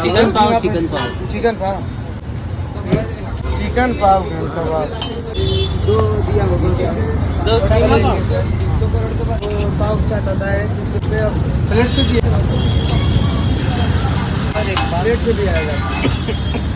chicken पाव chicken पाव chicken पाव चिकन पाव कबाब दो दिया होगा क्या दो पाव का आता है प्लेट से दिया प्लेट से भी आएगा